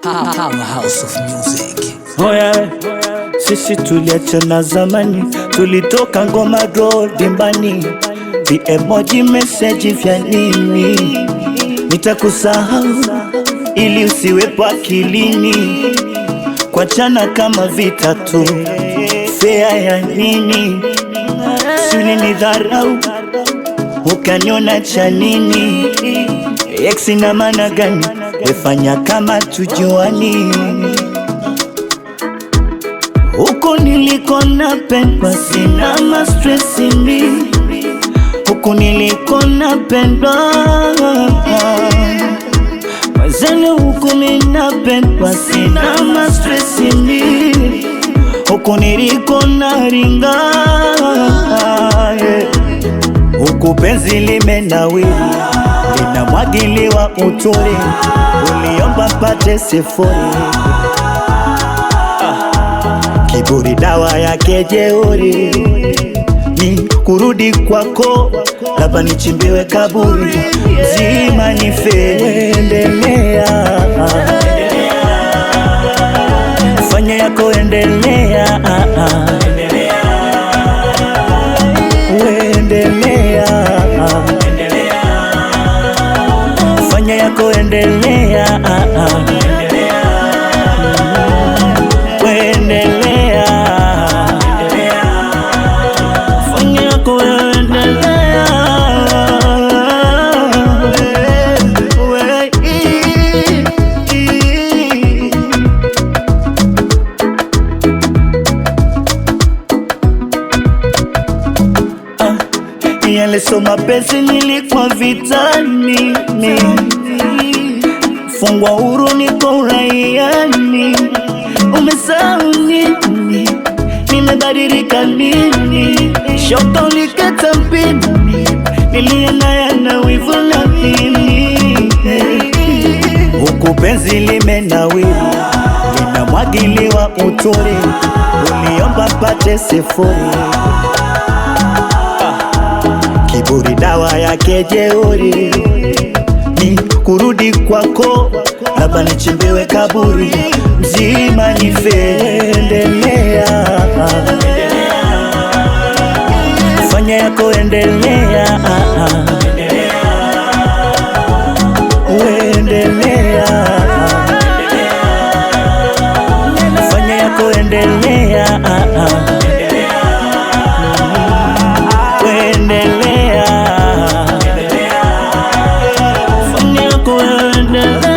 House of music. Oh yeah. Sisi tuliachana zamani, tulitoka ngoma draw dimbani. The emoji message vya nini? Nitakusahau ili usiwepo akilini. Kuachana kama vita tu, fair ya nini? Si ulinidharau ukaniona cha nini? Ex ina maana gani? Wefanya kama tujuani. Huku niliko napendwa sina ma stress ni. Huku niliko napendwa wazenu. Huku ninapendwa sina ma stress ni. Huku niliko naringa huku penzi limenawiri, linamwagiliwa uturi. Uliomba pate sifuri. Kiburi dawa yake jeuri. Ni kurudi kwako, labda nichimbiwe kaburi. Zima nife, endelea. Fanya yako, endelea. Endelea. Fanya yako, endelea. Endelea. Fanya yako, endelea. Yale so mapenzi nilikuwa vitani. Fungwa huru niko uraiani. Umesahau nini? Nimebadilika nini? Shoka ulikata mpini. Nilienda yana wivu na nini? Huku penzi limenawiri, linamwagiliwa uturi. Uliomba pate sifuri. Kiburi dawa yake jeuri. Ni kurudi kwako, labda nichimbiwe kaburi. Mzima nife, endelea. Fanya yako, endelea. Endelea. Fanya yako, endelea. Endelea. Fanya yako, endelea.